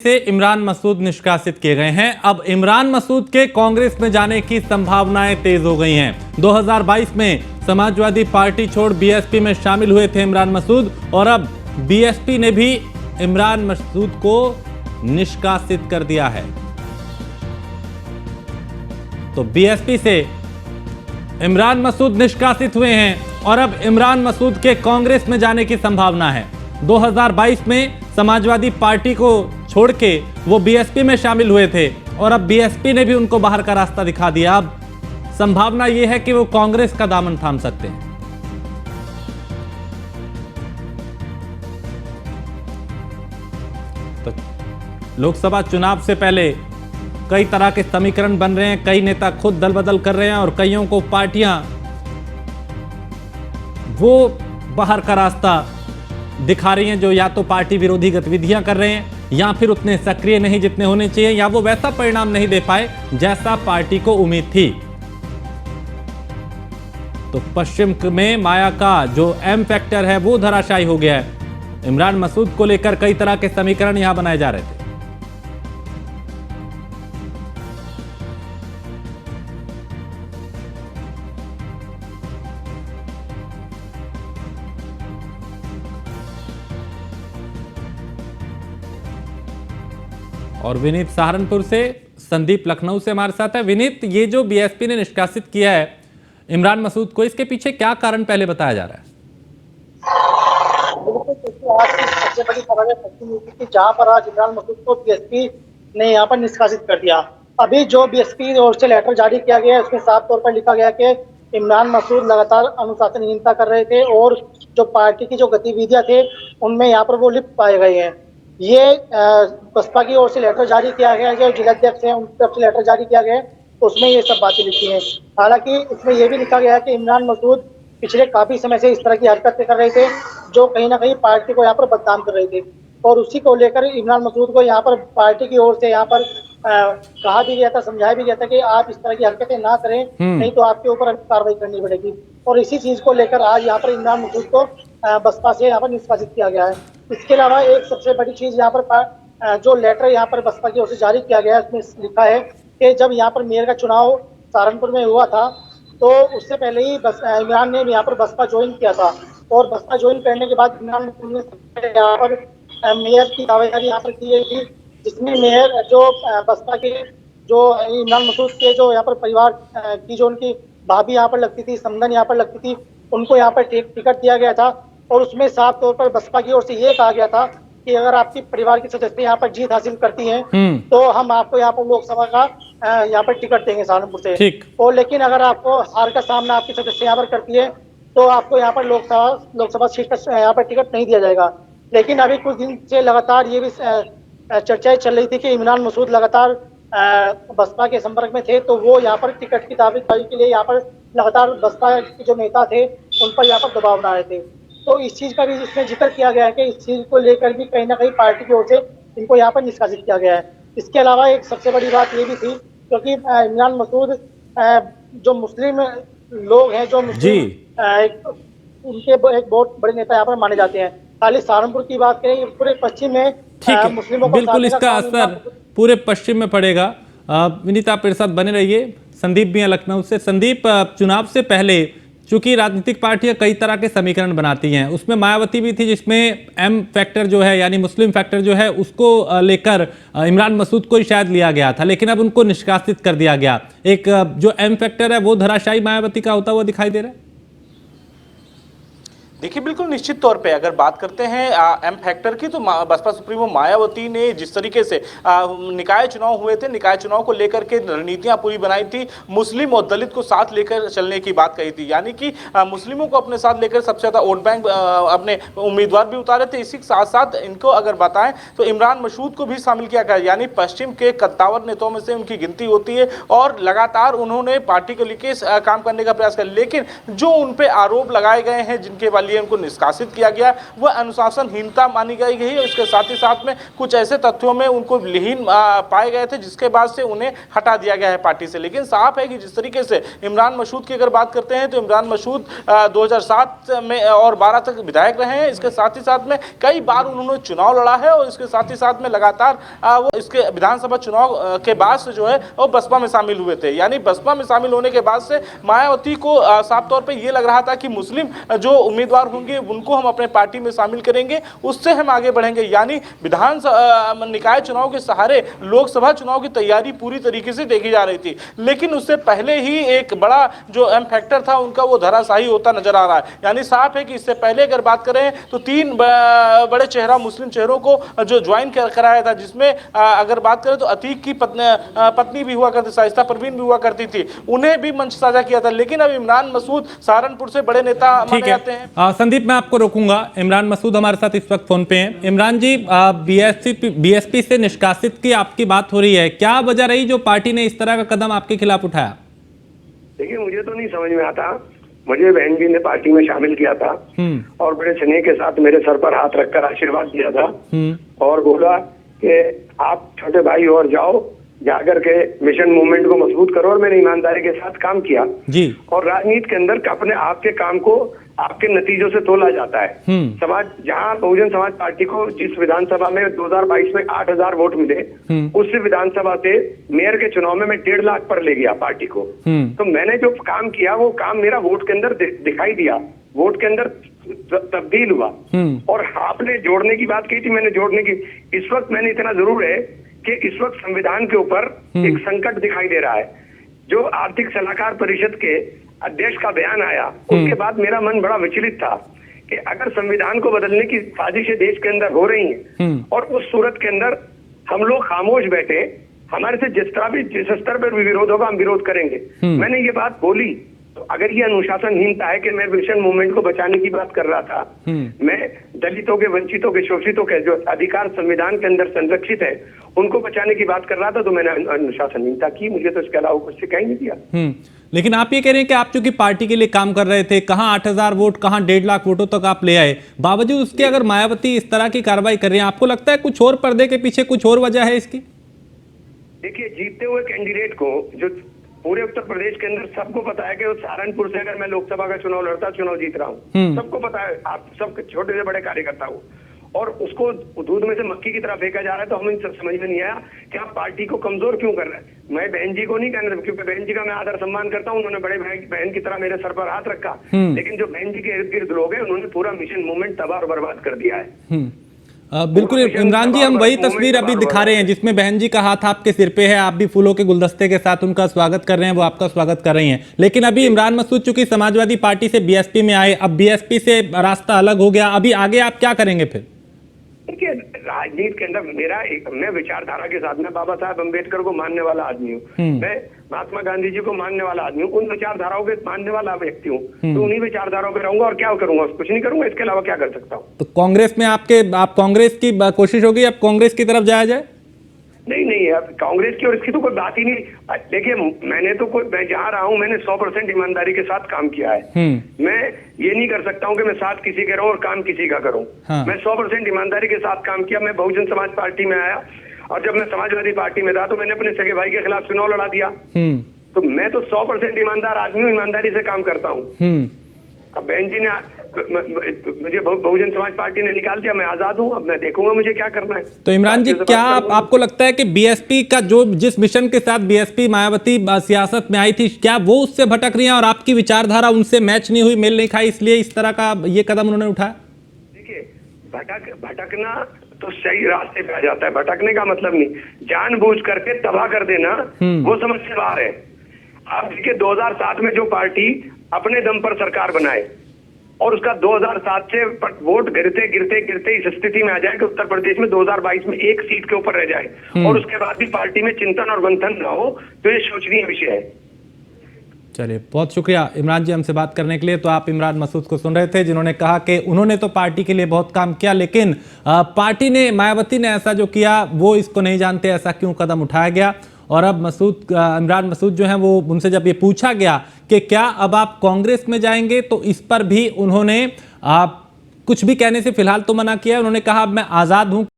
से इमरान मसूद निष्कासित किए गए हैं। अब इमरान मसूद के कांग्रेस में जाने की संभावनाएं तेज हो गई हैं। 2022 में समाजवादी पार्टी छोड़ बीएसपी में शामिल हुए थे इमरान मसूद और अब बीएसपी ने भी इमरान मसूद को निष्कासित कर दिया है। तो बीएसपी से इमरान मसूद निष्कासित हुए हैं और अब इमरान मसूद के कांग्रेस में जाने की संभावना है। 2022 में समाजवादी पार्टी को छोड़ के वो बीएसपी में शामिल हुए थे और अब बीएसपी ने भी उनको बाहर का रास्ता दिखा दिया। अब संभावना ये है कि वो कांग्रेस का दामन थाम सकते हैं। तो लोकसभा चुनाव से पहले कई तरह के समीकरण बन रहे हैं, कई नेता खुद दल बदल कर रहे हैं और कईयों को पार्टियां वो बाहर का रास्ता दिखा रही हैं जो या तो पार्टी विरोधी गतिविधियां कर रहे हैं या फिर उतने सक्रिय नहीं जितने होने चाहिए, या वो वैसा परिणाम नहीं दे पाए जैसा पार्टी को उम्मीद थी। तो पश्चिम में माया का जो एम फैक्टर है वो धराशायी हो गया है। इमरान मसूद को लेकर कई तरह के समीकरण यहां बनाए जा रहे थे। और विनीत सहारनपुर से, संदीप लखनऊ से हमारे साथ है। विनीत, ये जो बीएसपी ने निष्कासित किया है इमरान मसूद को, इसके पीछे क्या कारण पहले बताया जा रहा है? सबसे बड़ी खबर है कि जहां पर आज इमरान मसूद को बीएसपी ने यहां पर निष्कासित कर दिया। अभी जो बीएसपी ओर से लेटर जारी किया गया है उसमें साफ तौर पर लिखा गया कि इमरान मसूद लगातार अनुशासनहीनता कर रहे थे और जो पार्टी की जो गतिविधियां थे उनमें यहाँ पर वो लिप्त पाए गए हैं। ये बसपा की ओर से लेटर जारी किया गया है, जो जिलाध्यक्ष हैं उनकी तरफ से लेटर जारी किया गया है, उसमें ये सब बातें लिखी हैं। हालांकि इसमें यह भी लिखा गया है कि इमरान मसूद पिछले काफी समय से इस तरह की हरकतें कर रहे थे जो कहीं ना कहीं पार्टी को यहाँ पर बदनाम कर रहे थे, और उसी को लेकर इमरान मसूद को यहाँ पर पार्टी की ओर से यहाँ पर कहा भी गया था, समझाया भी गया था कि आप इस तरह की हरकतें ना करें, नहीं तो आपके ऊपर कार्रवाई करनी पड़ेगी। और इसी चीज को लेकर आज यहाँ पर इमरान मसूद को बसपा से यहाँ पर निष्कासित किया गया है। इसके अलावा एक सबसे बड़ी चीज यहाँ पर जो लेटर यहाँ पर बसपा की ओर से जारी किया गया है उसमें लिखा है कि जब यहाँ पर मेयर का चुनाव सहारनपुर में हुआ था तो उससे पहले ही इमरान ने यहाँ पर बसपा ज्वाइन किया था, और बसपा ज्वाइन करने के बाद इमरान ने यहाँ पर मेयर की दावेदारी यहाँ पर की गई थी, जिसमें मेयर जो बसपा के जो इमरान मसूद के जो यहाँ पर परिवार की जो उनकी भाभी यहाँ पर लगती थी, समधन यहाँ पर लगती थी, उनको यहाँ पर टिकट दिया गया था। और उसमें साफ तौर पर बसपा की ओर से ये कहा गया था कि अगर आपकी परिवार के सदस्य यहाँ पर जीत हासिल करती हैं तो हम आपको यहाँ पर लोकसभा का यहाँ पर टिकट देंगे सहारनपुर से। और लेकिन अगर आपको हार का सामना आपकी सदस्य यहाँ पर करती है तो आपको यहाँ पर लोकसभा सीट का यहाँ पर टिकट नहीं दिया जाएगा। लेकिन अभी कुछ दिन से लगातार ये भी चर्चाएं चल रही थी कि इमरान मसूद लगातार बसपा के संपर्क में थे, तो वो यहाँ पर टिकट की दावेदारी के लिए यहाँ पर लगातार बसपा के जो नेता थे उन पर यहाँ पर दबाव बना रहे थे। तो इस चीज का भी इसमें जिक्र किया गया है कि इस चीज को लेकर भी कहीं ना कहीं पार्टी की ओर से इनको यहाँ पर निष्कासित किया गया है। इसके अलावा एक सबसे बड़ी बात ये भी थी क्योंकि इमरान मसूद जो मुस्लिम लोग हैं, जो मुस्लिम उनके एक बहुत बड़े नेता यहाँ पर माने जाते हैं। खाली सहारनपुर की बात करें, पूरे पश्चिम में मुस्लिमों को बिल्कुल इसका असर पूरे पश्चिम में पड़ेगा। विनीत, आप मेरे साथ बने रहिए। संदीप भी हैं लखनऊ से। संदीप, चुनाव से पहले चूंकि राजनीतिक पार्टियां कई तरह के समीकरण बनाती हैं, उसमें मायावती भी थी जिसमें एम फैक्टर जो है यानी मुस्लिम फैक्टर जो है उसको लेकर इमरान मसूद को ही शायद लिया गया था, लेकिन अब उनको निष्कासित कर दिया गया। एक जो एम फैक्टर है वो धराशायी मायावती का होता हुआ दिखाई दे रहा है। देखिए, बिल्कुल निश्चित तौर पे अगर बात करते हैं एम फैक्टर की, तो बसपा सुप्रीमो मायावती ने जिस तरीके से निकाय चुनाव हुए थे, निकाय चुनाव को लेकर के रणनीतियां पूरी बनाई थी, मुस्लिम और दलित को साथ लेकर चलने की बात कही थी, यानी कि मुस्लिमों को अपने साथ लेकर सबसे ज्यादा वोट बैंक अपने उम्मीदवार भी उतारे थे। इसी के साथ साथ इनको अगर बताएं तो इमरान मसूद को भी शामिल किया गया, यानी पश्चिम के कद्दावर नेताओं में से उनकी गिनती होती है और लगातार उन्होंने पार्टी को लेकर काम करने का प्रयास किया। लेकिन जो उन पर आरोप लगाए गए हैं, जिनके लिए उनको निष्कासित किया गया, वह अनुशासनहीनता मानी गई है। इसके साथ ही साथ में कुछ ऐसे तथ्यों में उनको विहीन पाए गए थे जिसके बाद से उन्हें हटा दिया गया है पार्टी से। लेकिन साफ है कि जिस तरीके से इमरान मसूद की अगर बात करते हैं तो इमरान मसूद 2007 में और 12 तक विधायक रहे हैं। इसके साथ ही साथ में कई बार उन्होंने चुनाव लड़ा है और इसके साथ ही साथ में लगातार वो इसके विधानसभा चुनाव के बाद से जो है वो बसपा में शामिल हुए थे। यानी बसपा में शामिल होने के बाद से मायावती को साफ तौर पर यह लग रहा था कि मुस्लिम जो उम्मीदवार होंगे उनको हम अपने पार्टी में शामिल करेंगे, उससे हम आगे बढ़ेंगे। यानी विधानसभा निकाय चुनाव के सहारे लोकसभा चुनाव की तैयारी पूरी तरीके से देखी जा रही थी। लेकिन उससे पहले ही एक बड़ा जो एम फैक्टर था उनका वो धराशायी होता नजर आ रहा है। यानी साफ है कि इससे पहले अगर बात करें तो 3 बड़े चेहरा मुस्लिम चेहरों को जो ज्वाइन कराया था, जिसमें अगर बात करें तो अतीक की पत्नी भी हुआ करती, शाइस्ता परवीन भी हुआ करती थी, उन्हें भी मंच साझा किया था। लेकिन अब इमरान मसूद सहारनपुर से बड़े नेता माने जाते हैं। संदीप, मैं आपको रोकूंगा। इमरान मसूद हमारे साथ इस वक्त फोन पे हैं। इमरान जी, बीएसपी से निष्कासित की आपकी बात हो रही है, क्या वजह रही जो पार्टी ने इस तरह का कदम आपके खिलाफ उठाया? देखिए, मुझे तो नहीं समझ में आता। मुझे बहन जी ने पार्टी में शामिल किया था और बड़े स्नेह के साथ मेरे सर पर हाथ रखकर आशीर्वाद दिया था और बोला कि आप छोटे भाई और जाओ, जाकर के मिशन मूवमेंट को मजबूत करो। और मैंने ईमानदारी के साथ काम किया जी। और राजनीति के अंदर अपने आपके काम को आपके नतीजों से तोला जाता है। समाज, जहां बहुजन समाज पार्टी को जिस विधानसभा में 2022 में 8,000 वोट मिले, उस विधानसभा से मेयर के चुनाव में मैं 1.5 लाख पर ले गया पार्टी को। तो मैंने जो काम किया वो काम मेरा वोट के अंदर दिखाई दिया, वोट के अंदर तब्दील हुआ। और आपने जोड़ने की बात की थी, मैंने जोड़ने की, इस वक्त मैंने इतना जरूर है कि इस वक्त संविधान के ऊपर एक संकट दिखाई दे रहा है। जो आर्थिक सलाहकार परिषद के अध्यक्ष का बयान आया, उसके बाद मेरा मन बड़ा विचलित था कि अगर संविधान को बदलने की साजिशें देश के अंदर हो रही हैं और उस सूरत के अंदर हम लोग खामोश बैठे, हमारे से जिस स्तर पर भी विरोध होगा हम विरोध करेंगे। मैंने ये बात बोली। तो अगर ये अनुशासनहीनता है कि मैं मिशन मूवमेंट को बचाने की बात कर रहा था, मैं दलितों के, वंचितों के, शोषितों के जो अधिकार संविधान के अंदर संरक्षित है उनको बचाने की बात कर रहा था, तो मैंने अनुशासनहीनता की। मुझे तो इसके अलावा कुछ सिखाई नहीं दिया। लेकिन आप ये कह रहे हैं कि आप चूंकि पार्टी के लिए काम कर रहे थे, कहां 8,000 वोट, कहां 1.5 लाख वोटों तक आप ले आए, बावजूद उसके अगर मायावती इस तरह की कार्रवाई कर रही है, आपको लगता है कुछ और पर्दे के पीछे कुछ और वजह है इसकी? देखिए, जीतते हुए कैंडिडेट को, जो पूरे उत्तर प्रदेश के अंदर सबको पता है कि वो सहारनपुर से अगर मैं लोकसभा का चुनाव लड़ता, चुनाव जीत रहा हूँ, सबको पता है, आप सब छोटे से बड़े कार्यकर्ता हो, और उसको दूध में से मक्खी की तरह फेंका जा रहा है। तो हमें समझ में नहीं आया कि आप पार्टी को कमजोर क्यों कर रहे हैं। मैं बहन जी को नहीं कहना, क्योंकि बहन जी का मैं आदर सम्मान करता हूँ, उन्होंने बड़े बहन की तरह मेरे सर पर हाथ रखा, लेकिन जो बहन जी के इर्द गिर्द लोग हैं उन्होंने पूरा मिशन मूवमेंट तबाह और बर्बाद कर दिया है। बिल्कुल इमरान जी, हम वही तस्वीर अभी दिखा रहे हैं जिसमें बहन जी का हाथ आपके सिर पे है, आप भी फूलों के गुलदस्ते के साथ उनका स्वागत कर रहे हैं, वो आपका स्वागत कर रही हैं। लेकिन अभी इमरान मसूद चूंकि समाजवादी पार्टी से बीएसपी में आए, अब बीएसपी से रास्ता अलग हो गया, अभी आगे आप क्या करेंगे फिर? देखिए, राजनीति के अंदर मैं विचारधारा के साथ, मैं बाबा साहब अम्बेडकर को मानने वाला आदमी हूँ, मैं महात्मा गांधी जी को मानने वाला आदमी हूँ, उन विचारधाराओं के मानने वाला व्यक्ति हूँ, तो उन्हीं विचारधाराओं पे रहूंगा। और क्या करूंगा? कुछ नहीं करूंगा, इसके अलावा क्या कर सकता हूँ? तो कांग्रेस में आप कांग्रेस की कोशिश होगी, अब कांग्रेस की तरफ जाया जाए? नहीं, अब कांग्रेस की और इसकी तो कोई बात ही नहीं। देखिए, मैं जहाँ रहा हूँ मैंने 100% ईमानदारी के साथ काम किया है। मैं ये नहीं कर सकता हूँ कि मैं साथ किसी के रहूं और काम किसी का करूं। मैं 100% ईमानदारी के साथ काम किया। मैं बहुजन समाज पार्टी में आया और जब मैं समाजवादी पार्टी में था तो मैंने अपने सगे भाई के खिलाफ चुनाव लड़ा दिया। तो मैं तो 100% ईमानदार आदमी हूँ, ईमानदारी से काम करता हूँ। अब बहन जी ने मुझे बहुजन समाज पार्टी ने निकाल दिया, मैं आजाद हूं, अब मैं देखूंगा मुझे क्या करना है। तो इमरान जी, क्या आपको लगता है कि बीएसपी का जिस मिशन के साथ बीएसपी मायावती सियासत में आई थी, क्या वो उससे भटक रही है और आपकी विचारधारा उनसे मैच नहीं हुई, मेल नहीं खाई, इसलिए इस तरह का ये कदम उन्होंने उठाया? देखिए, भटकना तो सही रास्ते पे आ जाता है, भटकने का मतलब नहीं जानबूझ करके तबाह कर देना, वो समझ से बाहर है। आप देखिए, 2007 में जो पार्टी अपने दम पर सरकार बनाए और उसका 2007 से वोट गिरते इस स्थिति में आ जाए कि उत्तर प्रदेश में 2022 में एक सीट के ऊपर रह जाए और उसके बाद भी पार्टी में चिंतन और मंथन ना हो, तो ये सोचनीय विषय है। चलिए, बहुत शुक्रिया इमरान जी हमसे बात करने के लिए। तो आप इमरान मसूद को सुन रहे थे, जिन्होंने कहा कि उन्होंने तो पार्टी के लिए बहुत काम किया, लेकिन पार्टी ने, मायावती ने ऐसा जो किया वो इसको नहीं जानते, ऐसा क्यों कदम उठाया गया। और अब इमरान मसूद जो हैं वो, उनसे जब ये पूछा गया कि क्या अब आप कांग्रेस में जाएंगे, तो इस पर भी उन्होंने कुछ भी कहने से फिलहाल तो मना किया। उन्होंने कहा अब मैं आजाद हूं